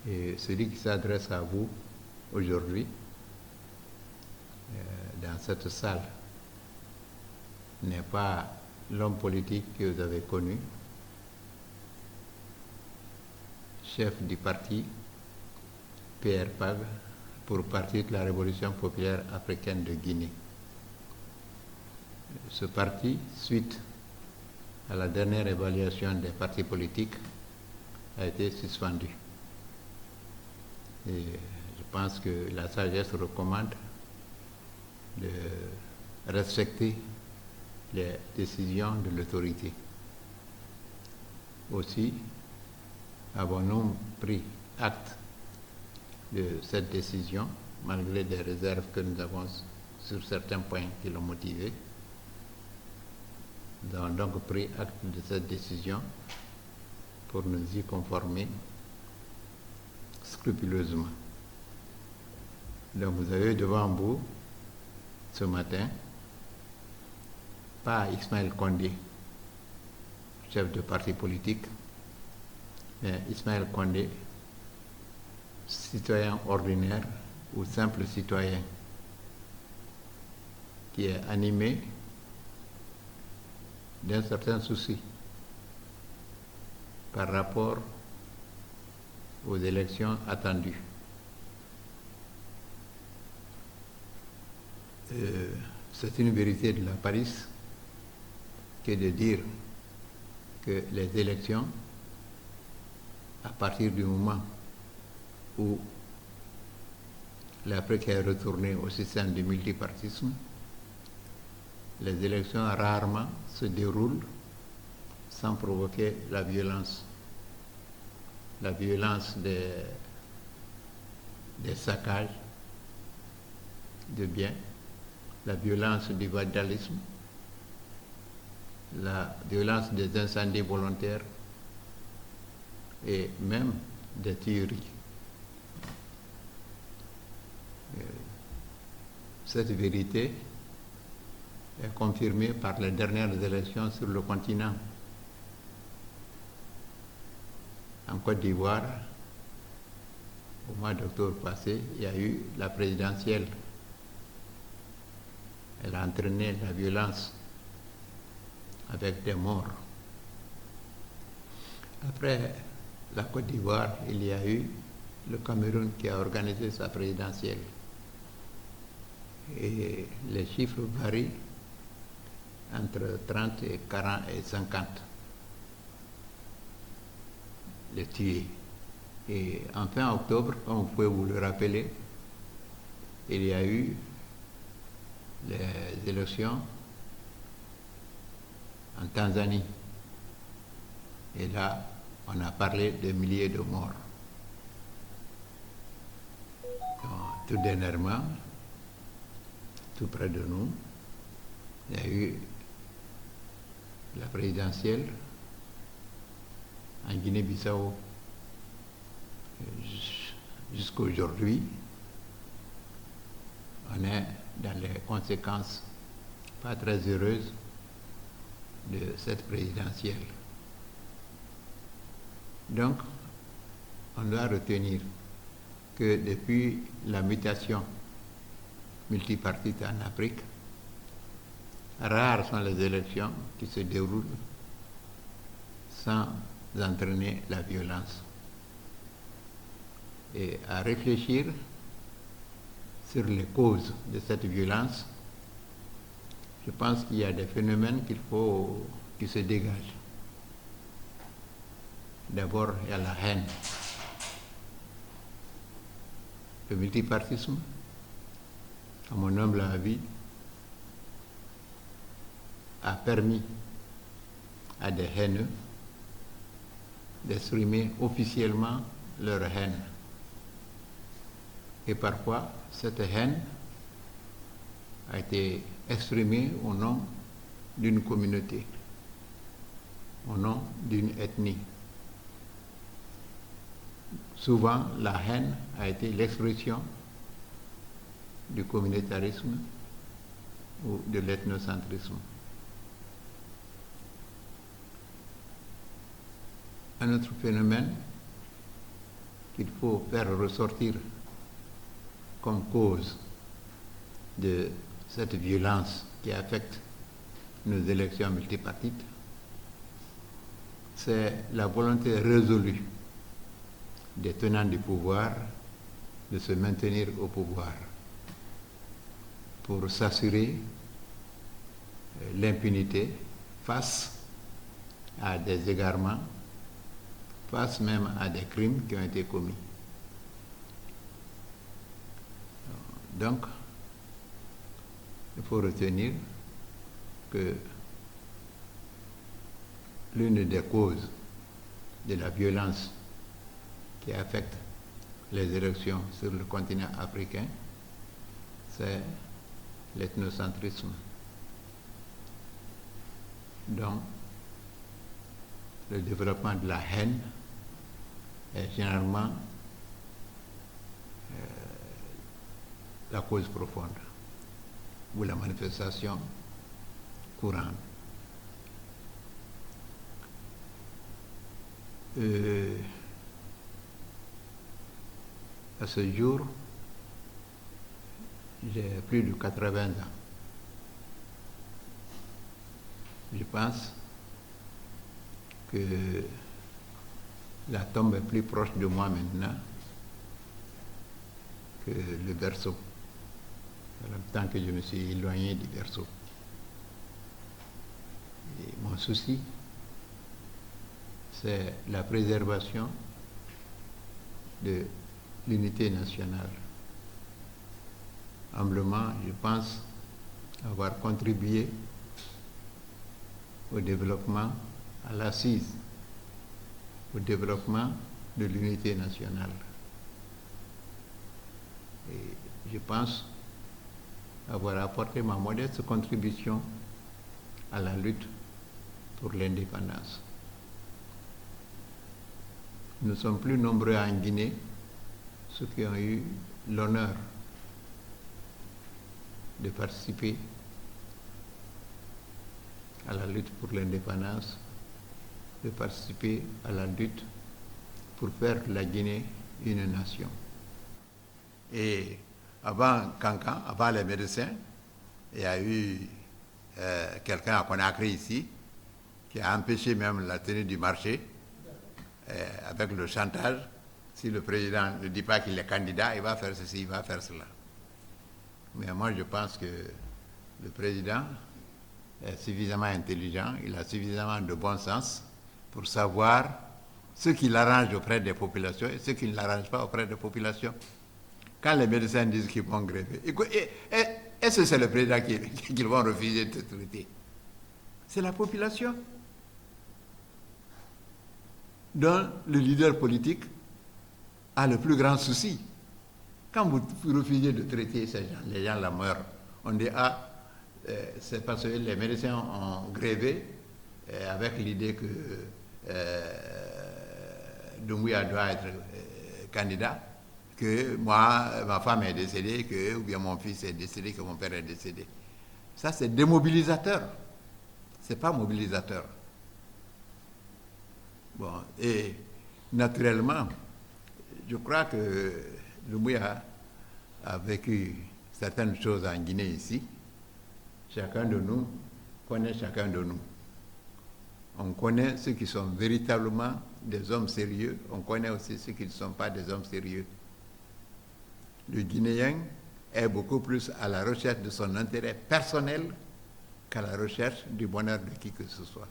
Et celui qui s'adresse à vous aujourd'hui, dans cette salle, n'est pas l'homme politique que vous avez connu, chef du parti PRPAG pour Parti de la Révolution populaire africaine de Guinée. Ce parti, suite à la dernière évaluation des partis politiques, a été suspendu. Et je pense que la sagesse recommande de respecter les décisions de l'autorité. Aussi, avons-nous pris acte de cette décision, malgré des réserves que nous avons sur certains points qui l'ont motivé. Nous avons donc pris acte de cette décision pour nous y conformer scrupuleusement. Donc vous avez devant vous, ce matin, pas Ismaël Condé, chef de parti politique, mais Ismaël Condé, citoyen ordinaire ou simple citoyen, qui est animé d'un certain souci par rapport aux élections attendues. C'est une vérité de la police que de dire que les élections, à partir du moment où l'Afrique est retournée au système du multipartisme, les élections rarement se déroulent sans provoquer la violence des saccages de biens, la violence du vandalisme, la violence des incendies volontaires et même des tueries. Cette vérité est confirmée par les dernières élections sur le continent. En Côte d'Ivoire, au mois d'octobre passé, il y a eu la présidentielle. Elle a entraîné la violence avec des morts. Après la Côte d'Ivoire, il y a eu le Cameroun qui a organisé sa présidentielle. Et les chiffres varient entre 30 et 40 et 50 les tués. Et en fin octobre, comme vous pouvez vous le rappeler, il y a eu les élections en Tanzanie. Et là, on a parlé de milliers de morts. Donc, tout dernièrement, tout près de nous, il y a eu la présidentielle en Guinée-Bissau. Jusqu'à aujourd'hui, on est dans les conséquences pas très heureuses de cette présidentielle. Donc, on doit retenir que depuis la mutation multipartite en Afrique, rares sont les élections qui se déroulent sans entraîner la violence. Et à réfléchir sur les causes de cette violence, je pense qu'il y a des phénomènes qui se dégagent. D'abord, il y a la haine. Le multipartisme, à mon humble avis, a permis à des haineux d'exprimer officiellement leur haine. Et parfois, cette haine a été exprimée au nom d'une communauté, au nom d'une ethnie. Souvent, la haine a été l'expression du communautarisme ou de l'ethnocentrisme. Un autre phénomène qu'il faut faire ressortir comme cause de cette violence qui affecte nos élections multipartites, c'est la volonté résolue des tenants du pouvoir de se maintenir au pouvoir pour s'assurer l'impunité face à des égarements, face même à des crimes qui ont été commis. Donc, il faut retenir que l'une des causes de la violence qui affecte les élections sur le continent africain, c'est l'ethnocentrisme. Donc, le développement de la haine est généralement la cause profonde ou la manifestation courante. À ce jour, j'ai plus de 80 ans. Je pense que la tombe est plus proche de moi maintenant que le berceau, tant que je me suis éloigné du berceau. Et mon souci, c'est la préservation de l'unité nationale. Humblement, je pense avoir contribué au développement, à l'assise, au développement de l'unité nationale. Et je pense avoir apporté ma modeste contribution à la lutte pour l'indépendance. Nous sommes plus nombreux en Guinée, ceux qui ont eu l'honneur de participer à la lutte pour l'indépendance, de participer à la lutte pour faire de la Guinée une nation. Et avant Cancan, avant les médecins, il y a eu quelqu'un à Conakry ici qui a empêché même la tenue du marché avec le chantage. Si le président ne dit pas qu'il est candidat, il va faire ceci, il va faire cela. Mais moi, je pense que le président est suffisamment intelligent, il a suffisamment de bon sens pour savoir ce qui l'arrange auprès des populations et ce qui ne l'arrange pas auprès des populations. Quand les médecins disent qu'ils vont gréver, est-ce que c'est le président qu'ils vont refuser de traiter? C'est la population dont le leader politique a le plus grand souci. Quand vous refusez de traiter ces gens, les gens la meurent. On dit, c'est parce que les médecins ont grévé avec l'idée que Doumbouya doit être candidat, que moi, ma femme est décédée, ou bien mon fils est décédé, que mon père est décédé. Ça, c'est démobilisateur. C'est pas mobilisateur. Bon, et naturellement, je crois que Doumbouya a vécu certaines choses en Guinée ici. Chacun de nous connaît chacun de nous. On connaît ceux qui sont véritablement des hommes sérieux, on connaît aussi ceux qui ne sont pas des hommes sérieux. Le Guinéen est beaucoup plus à la recherche de son intérêt personnel qu'à la recherche du bonheur de qui que ce soit.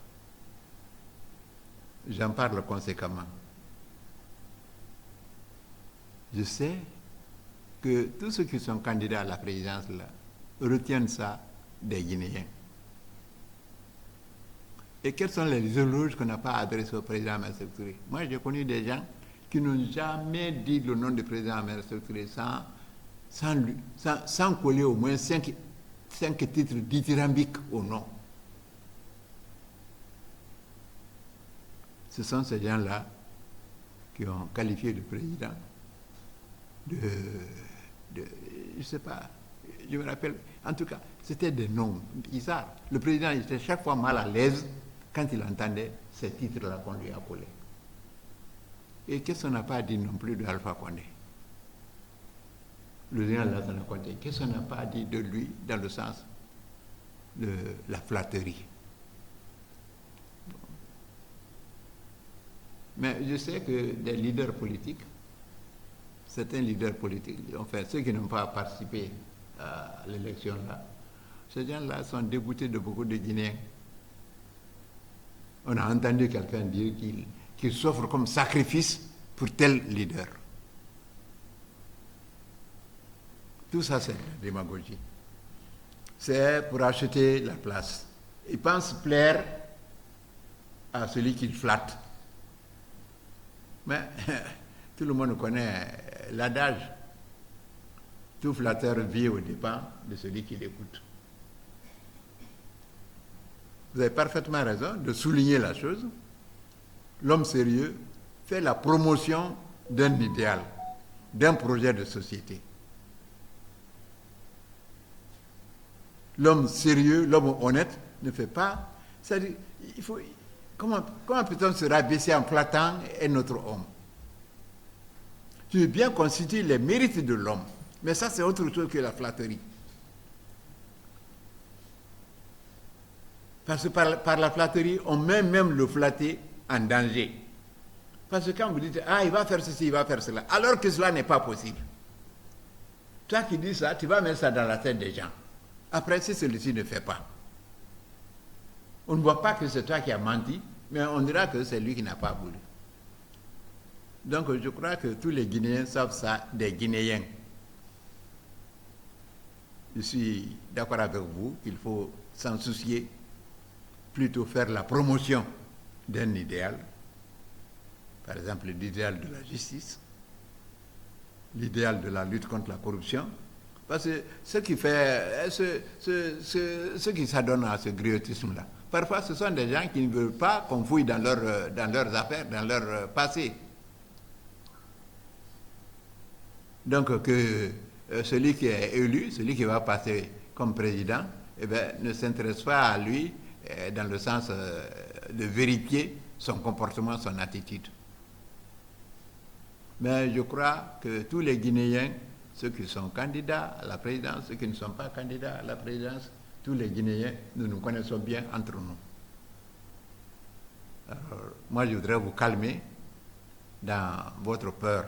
J'en parle conséquemment. Je sais que tous ceux qui sont candidats à la présidence là, retiennent ça des Guinéens. Et quels sont les éloges qu'on n'a pas adressés au président Amér Touré? Moi, j'ai connu des gens qui n'ont jamais dit le nom du président Amér Touré sans coller au moins 5 titres dithyrambiques au nom. Ce sont ces gens-là qui ont qualifié le président je ne sais pas, je me rappelle, en tout cas, c'était des noms bizarres. Le président était chaque fois mal à l'aise quand il entendait ces titres-là qu'on lui a collés. Et qu'est-ce qu'on n'a pas dit non plus de Alpha Condé? Le général Lassana Conté, qu'est-ce qu'on n'a pas dit de lui dans le sens de la flatterie? Mais je sais que des leaders politiques, certains leaders politiques, enfin ceux qui n'ont pas participé à l'élection là, ces gens-là sont dégoûtés de beaucoup de Guinéens. On a entendu quelqu'un dire qu'il s'offre comme sacrifice pour tel leader. Tout ça, c'est la démagogie. C'est pour acheter la place. Ils pensent plaire à celui qu'ils flattent. Mais tout le monde connaît l'adage. Tout flatteur vit aux dépens de celui qui l'écoute. Vous avez parfaitement raison de souligner la chose. L'homme sérieux fait la promotion d'un idéal, d'un projet de société. L'homme sérieux, l'homme honnête ne fait pas. C'est-à-dire, il faut, comment peut-on se rabaisser en flattant un autre homme? Tu veux bien constituer les mérites de l'homme, mais ça c'est autre chose que la flatterie. Parce que par la flatterie, on met même le flatté en danger. Parce que quand vous dites, ah, il va faire ceci, il va faire cela, alors que cela n'est pas possible. Toi qui dis ça, tu vas mettre ça dans la tête des gens. Après, si celui-ci ne fait pas, on ne voit pas que c'est toi qui as menti, mais on dira que c'est lui qui n'a pas voulu. Donc, je crois que tous les Guinéens savent ça, des Guinéens. Je suis d'accord avec vous qu'il faut s'en soucier, plutôt faire la promotion d'un idéal, par exemple l'idéal de la justice, l'idéal de la lutte contre la corruption, parce que ce qui fait, ce qui s'adonne à ce griotisme-là, parfois ce sont des gens qui ne veulent pas qu'on fouille dans leurs affaires, dans leur passé. Donc que celui qui est élu, celui qui va passer comme président, eh bien, ne s'intéresse pas à lui dans le sens de vérifier son comportement, son attitude. Mais je crois que tous les Guinéens, ceux qui sont candidats à la présidence, ceux qui ne sont pas candidats à la présidence, tous les Guinéens, nous nous connaissons bien entre nous. Alors, moi, je voudrais vous calmer dans votre peur.